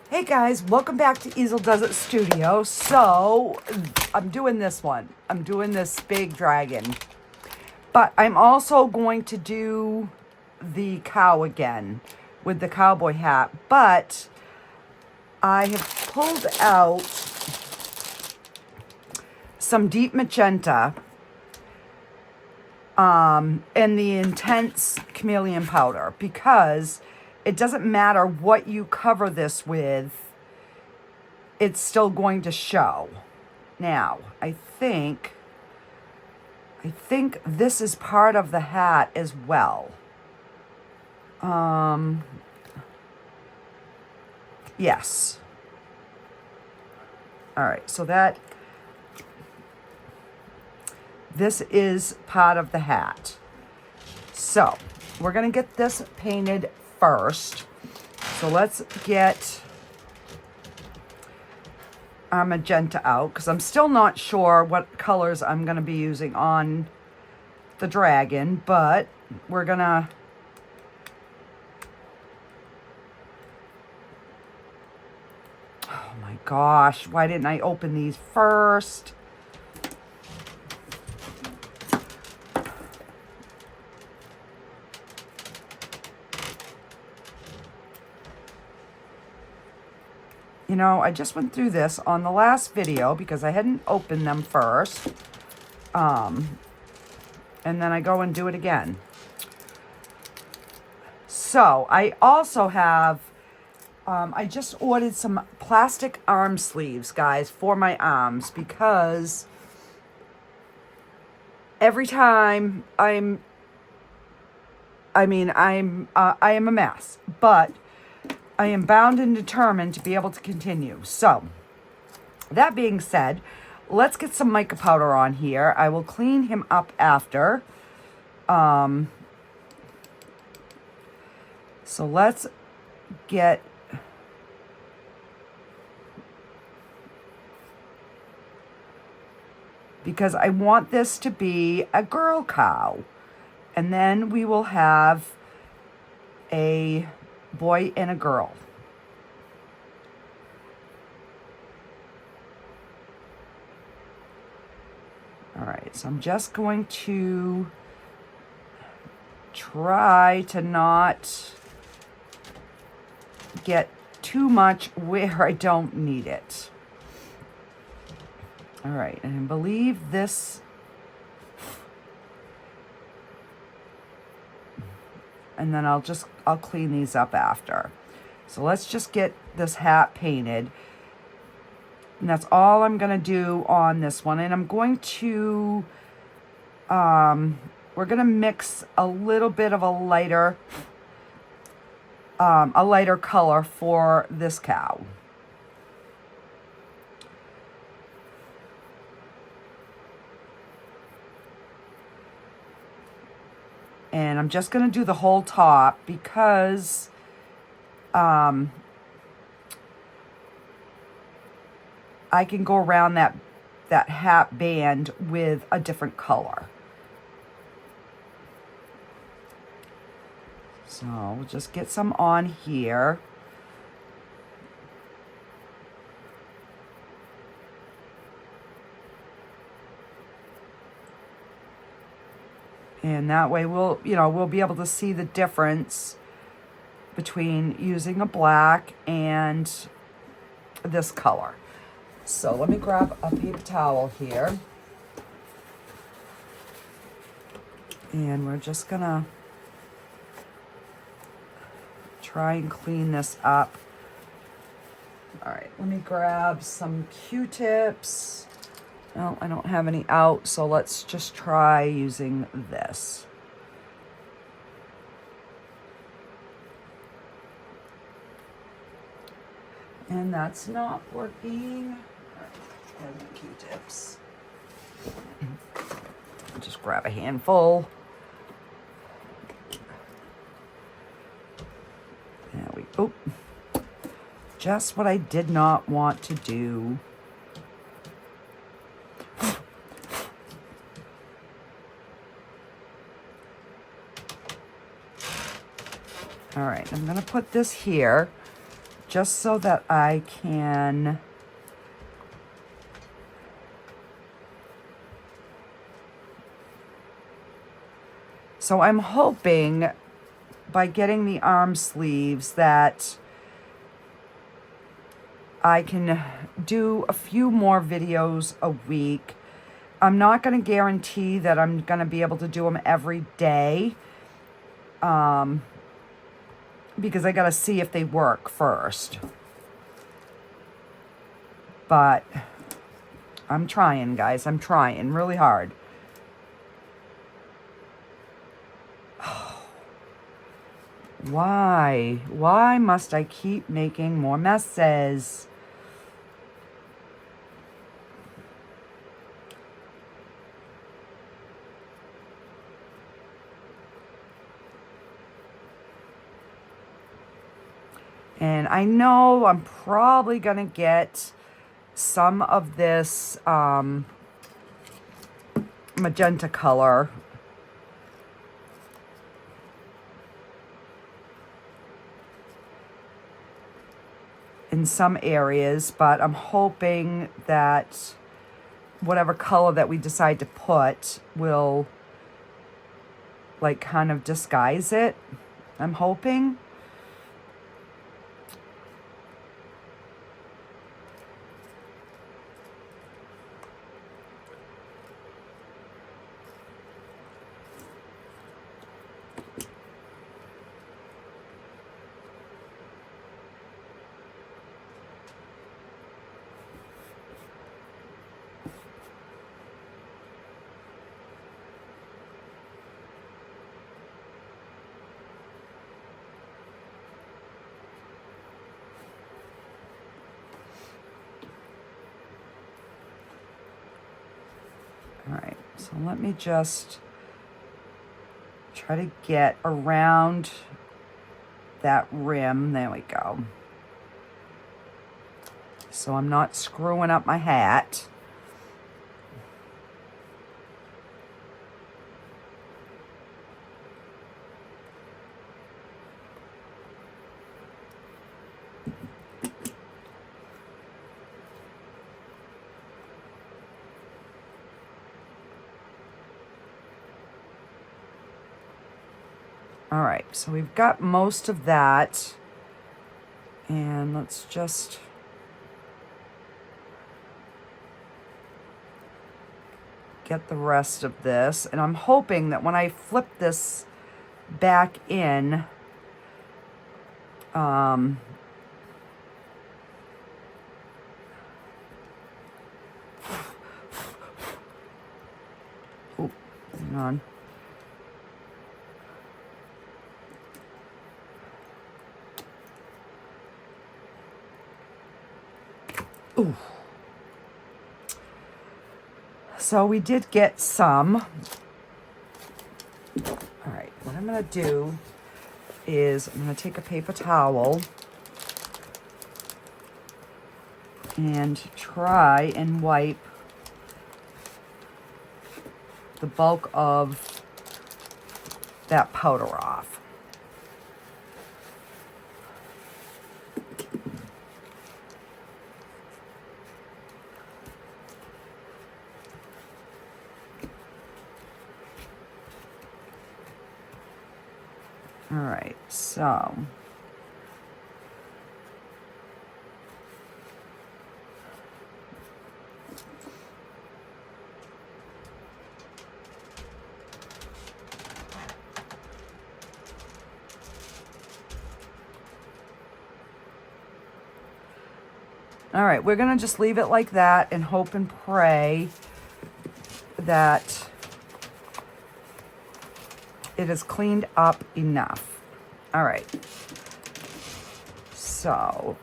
Hey guys, welcome back to Easeldoesitstudio. So, I'm doing this one. I'm doing this big dragon. But I'm also going to do the cow again with the cowboy hat. But I have pulled out some deep magenta and the intense chameleon powder, because it doesn't matter what you cover this with, it's still going to show. Now, I think this is part of the hat as well. Yes. All right, so this is part of the hat. So, we're going to get this painted first. So let's get our magenta out, because I'm still not sure what colors I'm going to be using on the dragon, but we're going to oh my gosh, why didn't I open these first? You know, I just went through this on the last video because I hadn't opened them first. And then I go and do it again. So, I also have, I just ordered some plastic arm sleeves, guys, for my arms, because every time I am a mess, but I am bound and determined to be able to continue. So, that being said, let's get some mica powder on here. I will clean him up after. So let's get... because I want this to be a girl cow. And then we will have a boy and a girl. All right, so I'm just going to try to not get too much where I don't need it. All right, and I believe this, and then I'll clean these up after. So let's just get this hat painted. And that's all I'm going to do on this one. And I'm going to, we're going to mix a little bit of a lighter color for this cow. And I'm just going to do the whole top because I can go around that hat band with a different color. So we'll just get some on here. And that way we'll be able to see the difference between using a black and this color. So let me grab a paper towel here. And we're just gonna try and clean this up. All right, let me grab some Q-tips. No, I don't have any out, so let's just try using this. And that's not working. And the Q-tips. I'll just grab a handful. There we go. Just what I did not want to do. All right, I'm going to put this here just so that I can so I'm hoping by getting the arm sleeves that I can do a few more videos a week. I'm not going to guarantee that I'm going to be able to do them every day, because I got to see if they work first. But I'm trying, guys. I'm trying really hard. Why? Why must I keep making more messes? And I know I'm probably going to get some of this magenta color in some areas, but I'm hoping that whatever color that we decide to put will like kind of disguise it. I'm hoping. All right, so let me just try to get around that rim. There we go. So I'm not screwing up my hat. All right, so we've got most of that, and let's just get the rest of this. And I'm hoping that when I flip this back in, oh, hang on. Ooh. So we did get some. All right, what I'm going to do is I'm going to take a paper towel and try and wipe the bulk of that powder off. All right, so all right, we're going to just leave it like that and hope and pray that it is cleaned up enough. All right. So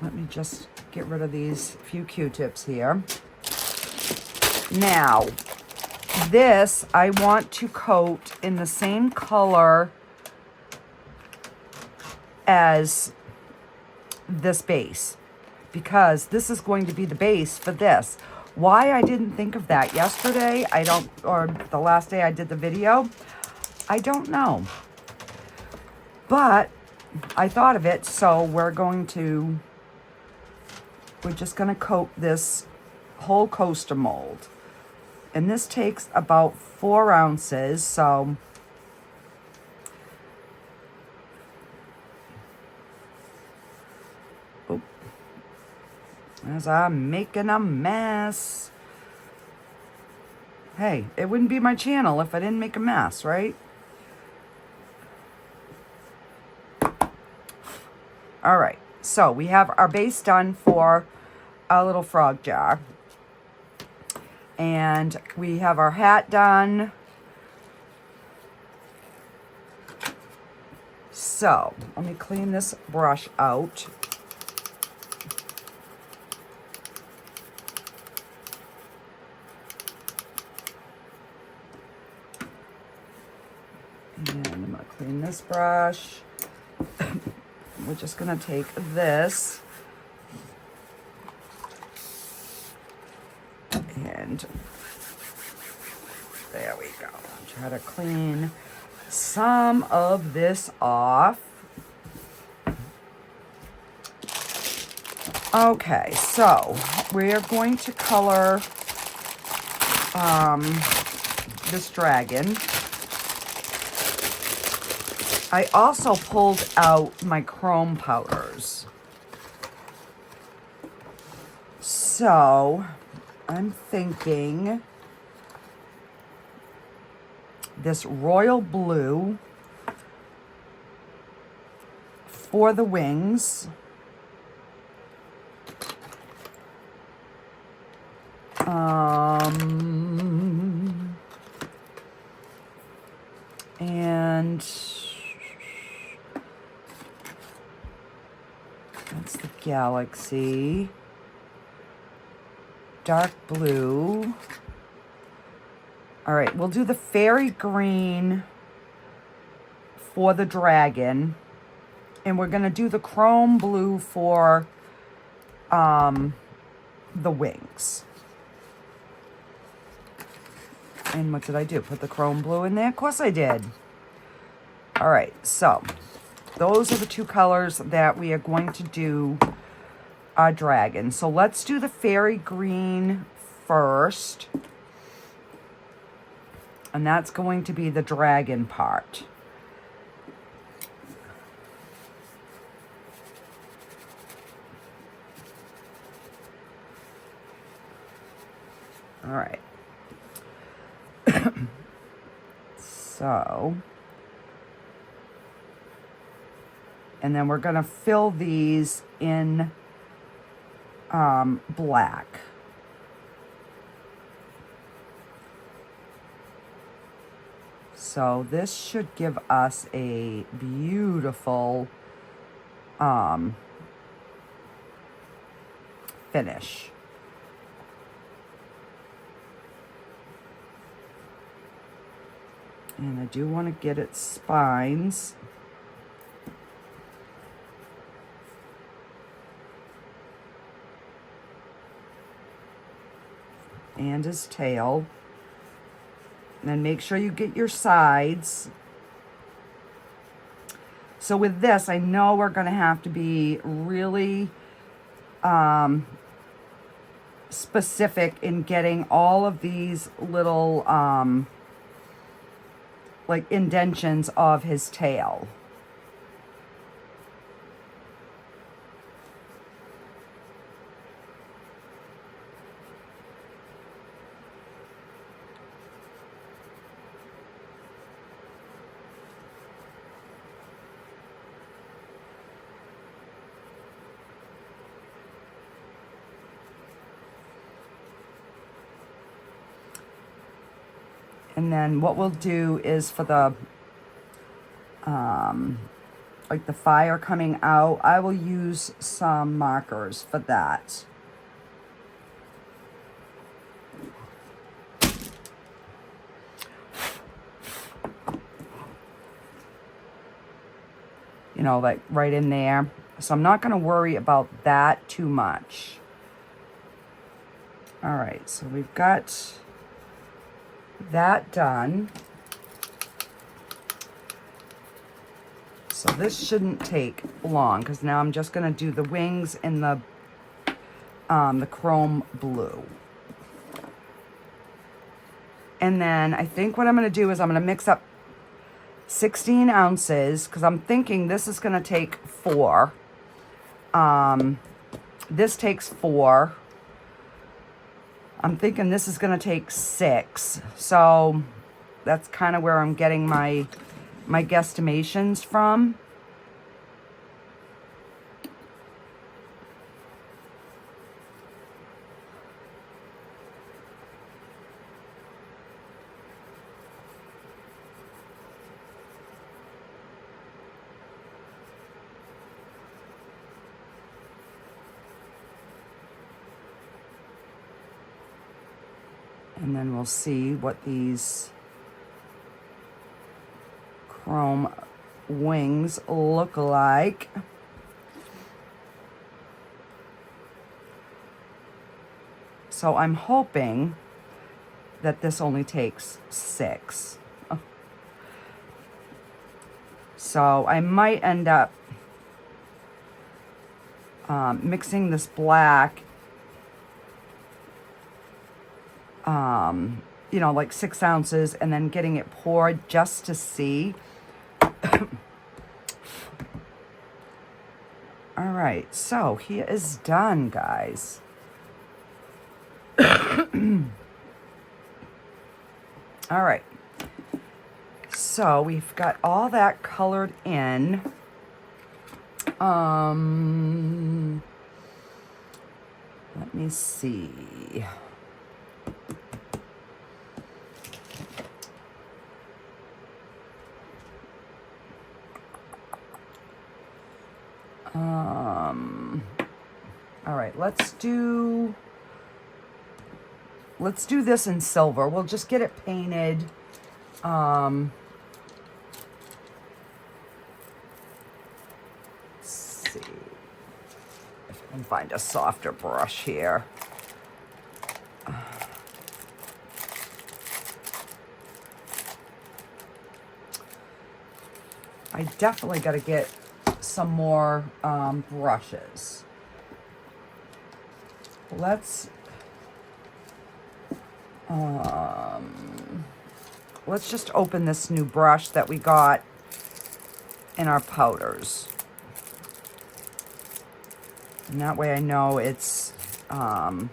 let me just get rid of these few Q-tips here. Now, this I want to coat in the same color as this base, because this is going to be the base for this. Why I didn't think of that yesterday, or the last day I did the video, I don't know. But I thought of it, so we're just going to coat this whole coaster mold. And this takes about 4 ounces, so as I'm making a mess. Hey, it wouldn't be my channel if I didn't make a mess, right? All right, so we have our base done for our little frog jar. And we have our hat done. So, let me clean this brush out. And I'm going to clean this brush. We're just going to take this and there we go. Try to clean some of this off. Okay, so we're going to color this dragon. I also pulled out my chrome powders. So I'm thinking this royal blue for the wings. And that's the galaxy. Dark blue. All right, we'll do the fairy green for the dragon. And we're going to do the chrome blue for the wings. And what did I do? Put the chrome blue in there? Of course I did. All right, so those are the 2 colors that we are going to do our dragon. So let's do the fairy green first. And that's going to be the dragon part. All right. So, and then we're going to fill these in black. So this should give us a beautiful finish. And I do want to get its spines. And his tail. And then make sure you get your sides. So with this, I know we're going to have to be really specific in getting all of these little like indentions of his tail. And then what we'll do is for the, like the fire coming out, I will use some markers for that. You know, like right in there. So I'm not going to worry about that too much. All right, so we've got that done. So this shouldn't take long because now I'm just going to do the wings in the chrome blue. And then I think what I'm going to do is I'm going to mix up 16 ounces because I'm thinking this is going to take 4. This takes 4. I'm thinking this is going to take 6. So that's kind of where I'm getting my guesstimations from. And then we'll see what these chrome wings look like. So I'm hoping that this only takes 6. So I might end up mixing this black, you know, like 6 ounces, and then getting it poured just to see. All right, so he is done, guys. All right, so we've got all that colored in. Let me see. All right, let's do this in silver. We'll just get it painted. Let's see if I can find a softer brush here. I definitely got to get some more brushes. Let's just open this new brush that we got in our powders. And that way I know it's, I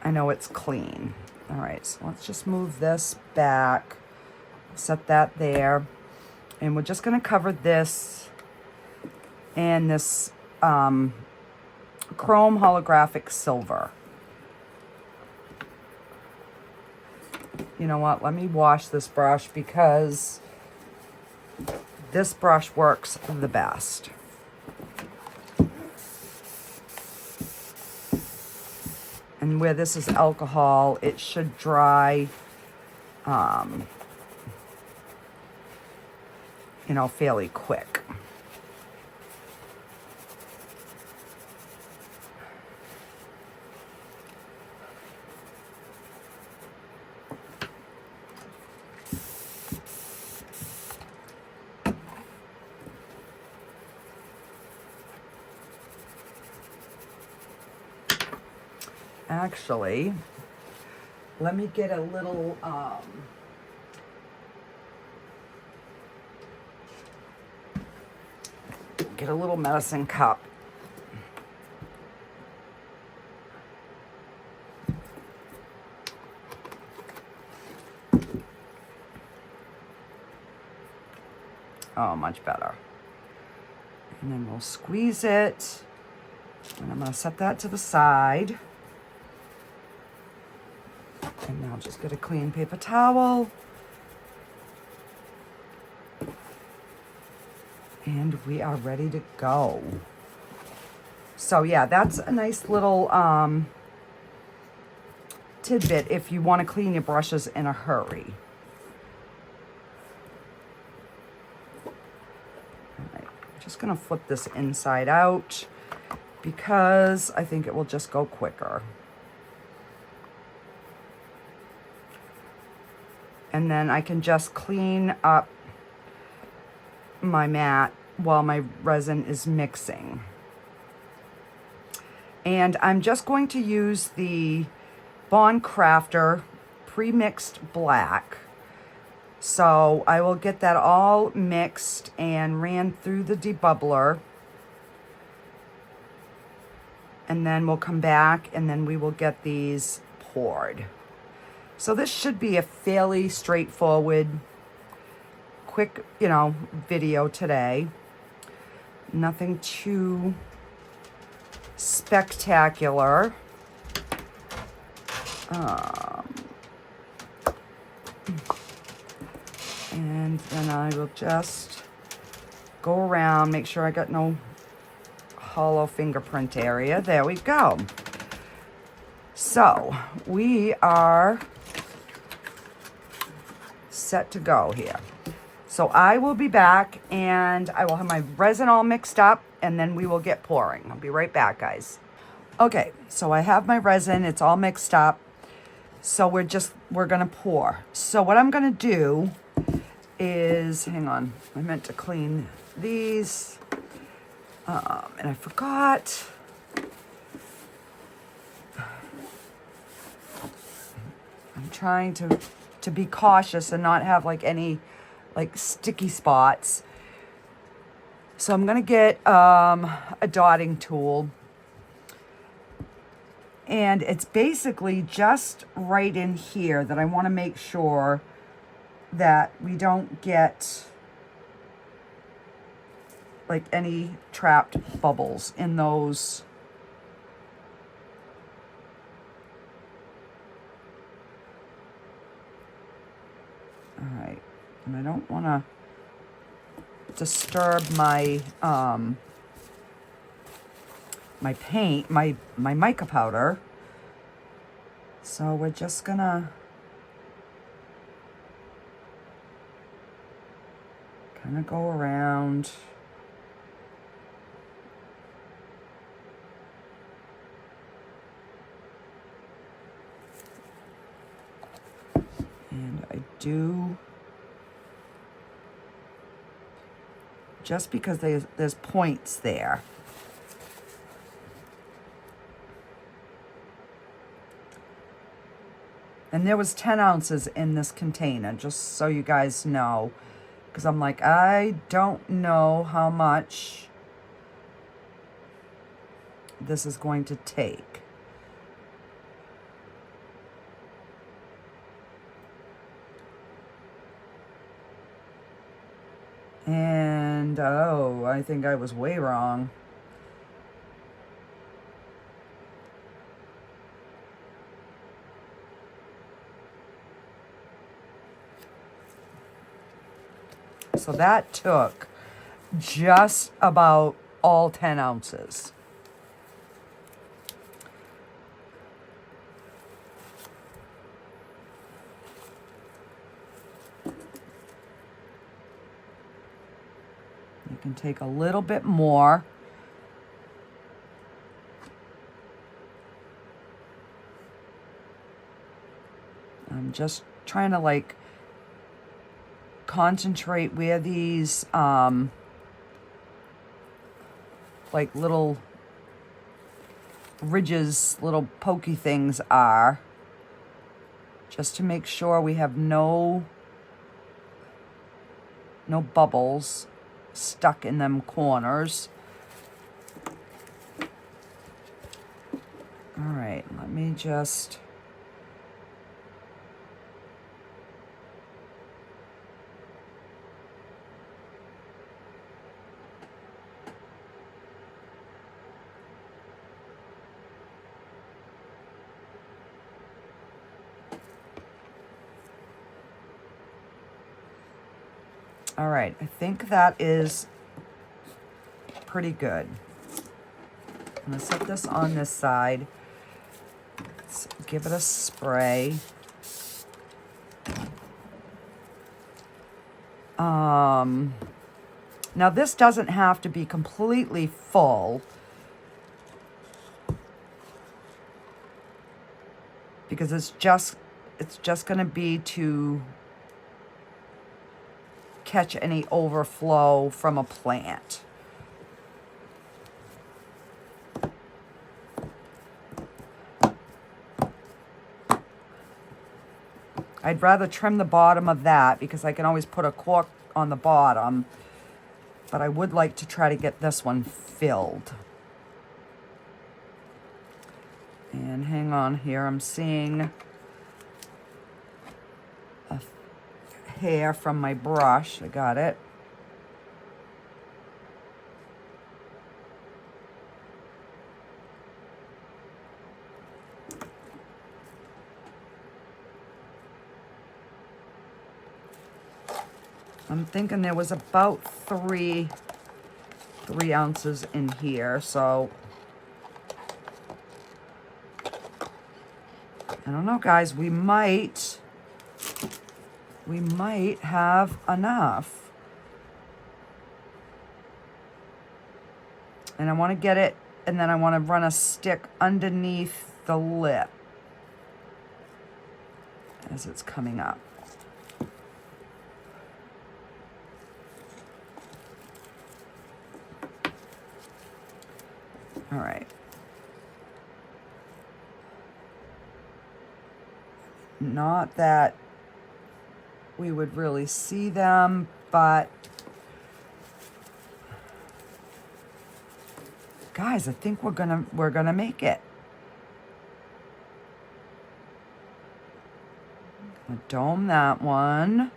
know it's clean. All right, so let's just move this back, set that there. And we're just gonna cover this and this chrome holographic silver. You know what, let me wash this brush because this brush works the best. And where this is alcohol, it should dry, you know, fairly quick. Actually, let me get a little, medicine cup. Oh, much better. And then we'll squeeze it. And I'm going to set that to the side. And now just get a clean paper towel. And we are ready to go. So yeah, that's a nice little tidbit if you want to clean your brushes in a hurry. All right, I'm just going to flip this inside out because I think it will just go quicker. And then I can just clean up my mat while my resin is mixing. And I'm just going to use the Bond Craftor pre-mixed black. So I will get that all mixed and ran through the debubbler. And then we'll come back and then we will get these poured. So this should be a fairly straightforward, quick, you know, video today. Nothing too spectacular. And then I will just go around, make sure I got no hollow fingerprint area. There we go. So we are set to go here. So I will be back and I will have my resin all mixed up and then we will get pouring. I'll be right back, guys. Okay, so I have my resin, it's all mixed up. So we're gonna pour. So what I'm gonna do is, hang on, I meant to clean these and I forgot. I'm trying to be cautious and not have like any like sticky spots. So I'm gonna get a dotting tool, and it's basically just right in here that I want to make sure that we don't get like any trapped bubbles in those. All right, and I don't want to disturb my my paint, my mica powder. So we're just gonna kind of go around. And I do, just because there's points there. And there was 10 ounces in this container, just so you guys know. Because I'm like, I don't know how much this is going to take. And, oh, I think I was way wrong. So that took just about all 10 ounces. You can take a little bit more. I'm just trying to like concentrate where these like little ridges, little pokey things are, just to make sure we have no bubbles stuck in them corners. All right, let me just all right, I think that is pretty good. I'm gonna set this on this side. Let's give it a spray. Now this doesn't have to be completely full, because it's just gonna be to catch any overflow from a plant. I'd rather trim the bottom of that because I can always put a cork on the bottom, but I would like to try to get this one filled. And hang on here, I'm seeing a hair from my brush. I got it. I'm thinking there was about three ounces in here, so I don't know, guys. We might have enough. And I want to get it, and then I want to run a stick underneath the lip as it's coming up. All right. Not that we would really see them, but guys, I think we're gonna make it. I'll dome that one.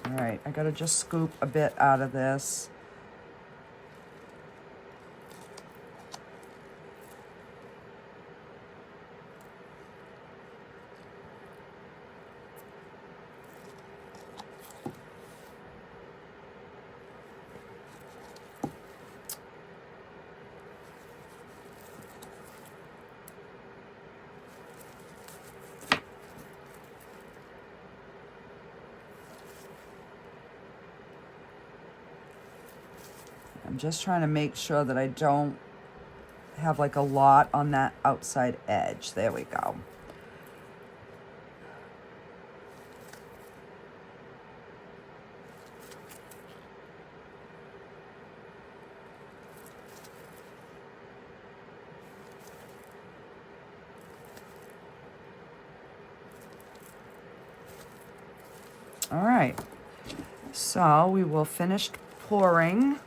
All right, I gotta just scoop a bit out of this. I'm just trying to make sure that I don't have like a lot on that outside edge. There we go. All right, so we will finish pouring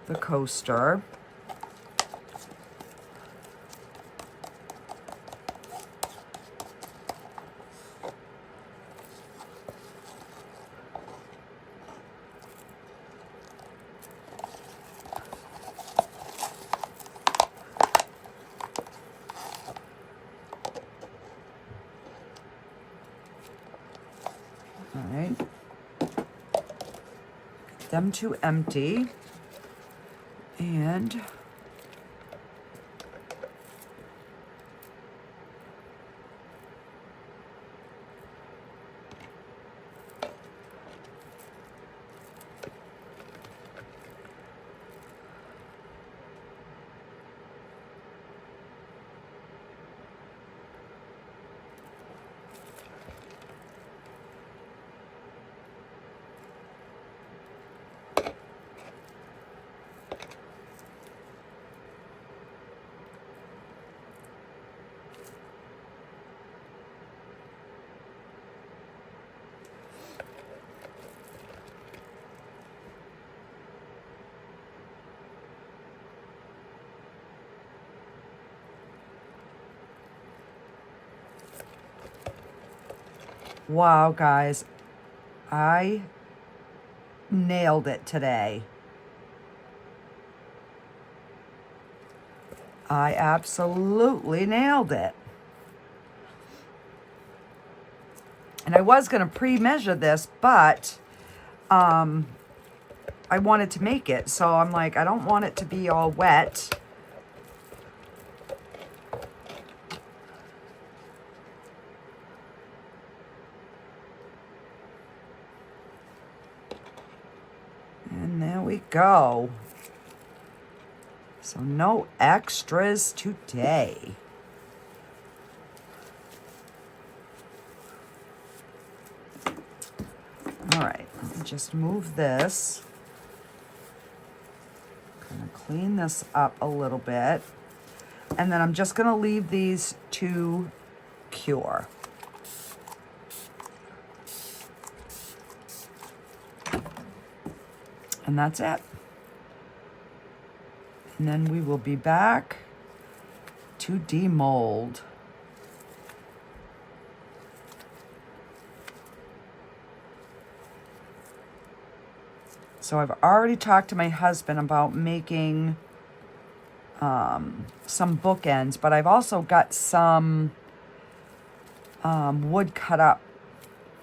the coaster. All right, get them to empty. And Wow, guys, I nailed it today. I absolutely nailed it. And I was going to pre-measure this, but I wanted to make it. So I'm like, I don't want it to be all wet. And there we go. So no extras today. All right, let me just move this. Kind of clean this up a little bit. And then I'm just gonna leave these to cure. And that's it. And then we will be back to demold. So I've already talked to my husband about making some bookends, but I've also got some wood cut up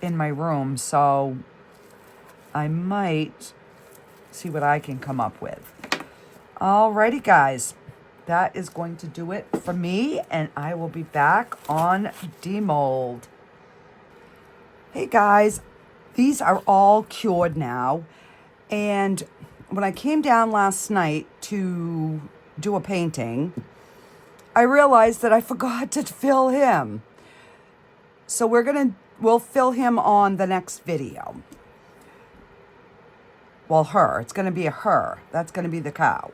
in my room, so I might see what I can come up with. Alrighty, guys, that is going to do it for me, and I will be back on demold. Hey guys, these are all cured now, and when I came down last night to do a painting, I realized that I forgot to fill him. So we'll fill him on the next video. Well, her. It's going to be a her. That's going to be the cow.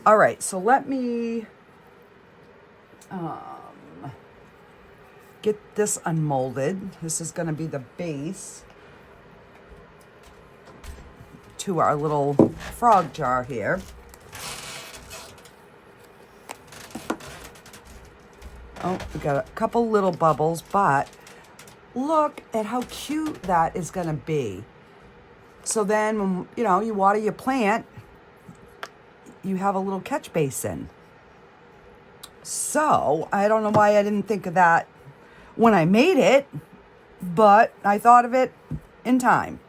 All right, so let me get this unmolded. This is going to be the base to our little frog jar here. Oh, we got a couple little bubbles, but look at how cute that is going to be. So then, when, you know, you water your plant, you have a little catch basin. So, I don't know why I didn't think of that when I made it, but I thought of it in time.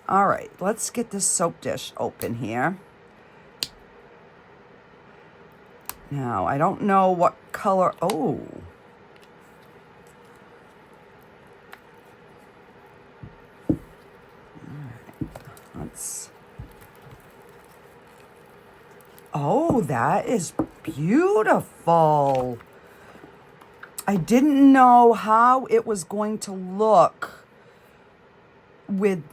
All right, let's get this soap dish open here. Now, I don't know what color, oh. Oh, that is beautiful. I didn't know how it was going to look with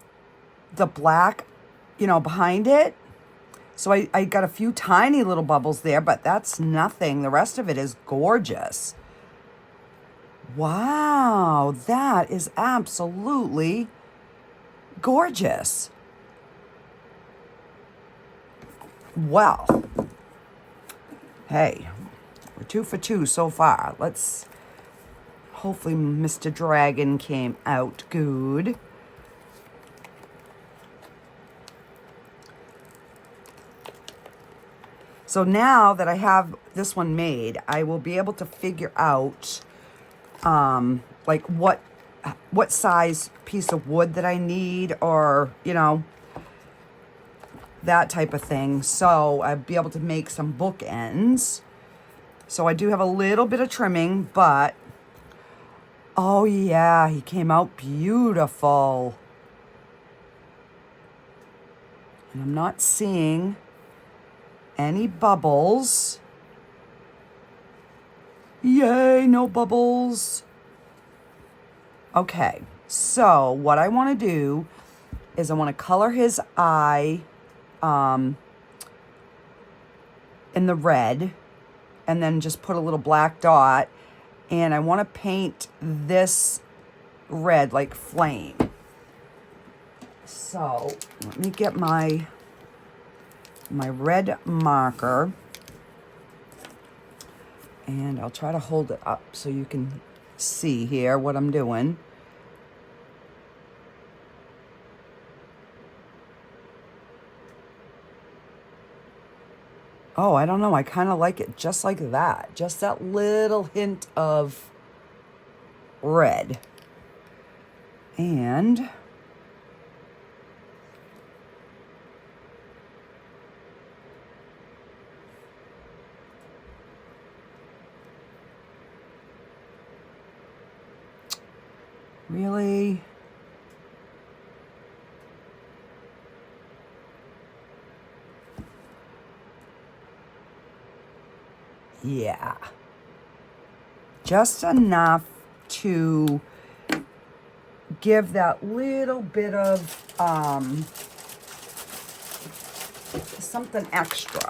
the black, you know, behind it. So I got a few tiny little bubbles there, but that's nothing. The rest of it is gorgeous. Wow, that is absolutely gorgeous. Well, hey, we're 2 for 2 so far. Let's, hopefully Mr. Dragon came out good. So now that I have this one made, I will be able to figure out like what size piece of wood that I need, or, you know, that type of thing. So I'll be able to make some bookends. So I do have a little bit of trimming, but oh yeah, he came out beautiful. And I'm not seeing any bubbles. Yay, no bubbles. Okay, so what I want to do is I want to color his eye in the red, and then just put a little black dot, and I want to paint this red like flame. So let me get my red marker, and I'll try to hold it up so you can see here what I'm doing. Oh, I don't know. I kind of like it just like that. Just that little hint of red. And really, yeah, just enough to give that little bit of something extra,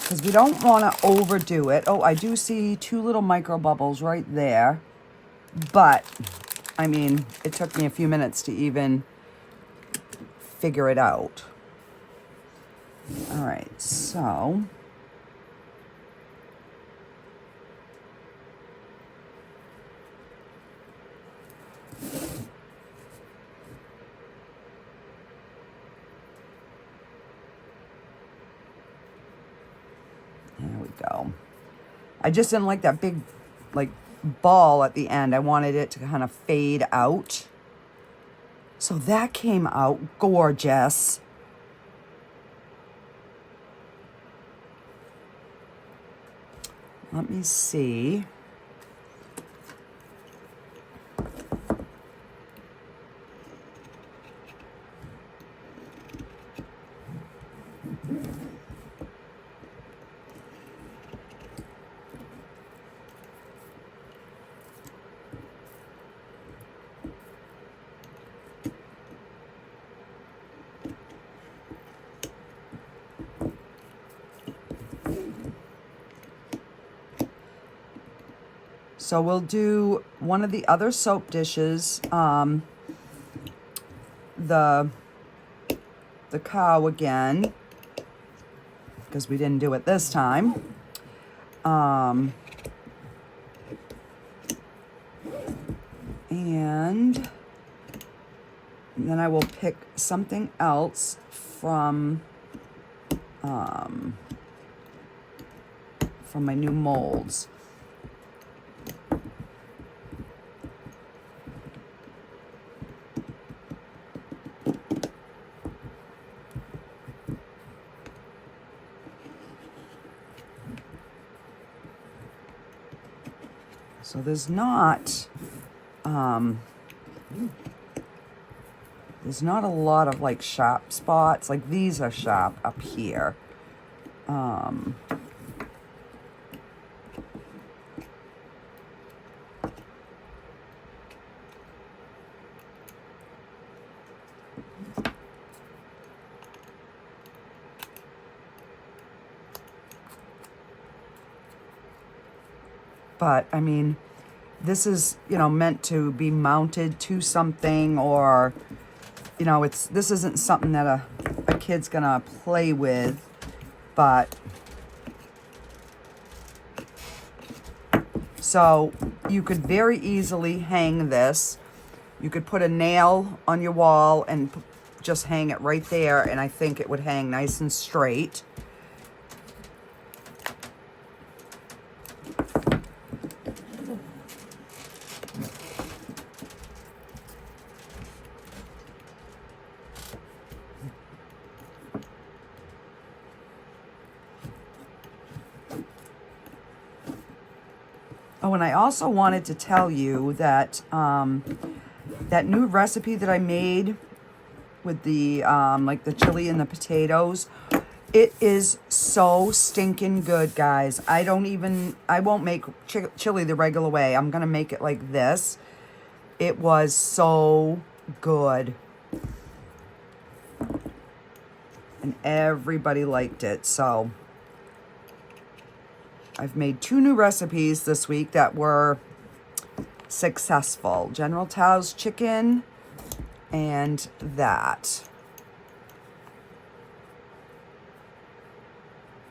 because we don't want to overdo it. Oh, I do see 2 little micro bubbles right there, but I mean, it took me a few minutes to even figure it out. All right, so there we go. I just didn't like that big, like, ball at the end. I wanted it to kind of fade out. So that came out gorgeous. Let me see. So we'll do one of the other soap dishes, the cow again, because we didn't do it this time. And then I will pick something else from my new molds. So there's not a lot of like sharp spots. Like these are sharp up here. But I mean, this is, you know, meant to be mounted to something, or, you know, this isn't something that a kid's gonna play with, but so you could very easily hang this. You could put a nail on your wall and just hang it right there, and I think it would hang nice and straight. Oh, and I also wanted to tell you that that new recipe that I made with the like the chili and the potatoes, it is so stinking good, guys. I won't make chili the regular way. I'm gonna make it like this. It was so good, and everybody liked it. So I've made 2 new recipes this week that were successful. General Tao's chicken and that.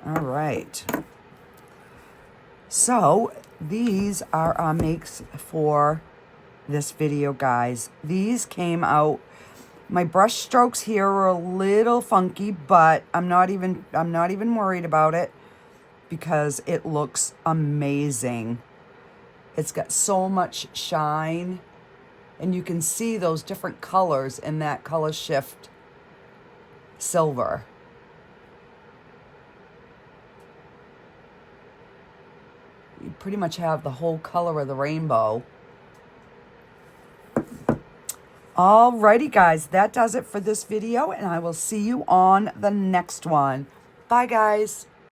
All right. So these are our makes for this video, guys. These came out My brush strokes here are a little funky, but I'm not even worried about it because it looks amazing. It's got so much shine, and you can see those different colors in that Colorshift silver. You pretty much have the whole color of the rainbow. Alrighty guys, that does it for this video, and I will see you on the next one. Bye guys.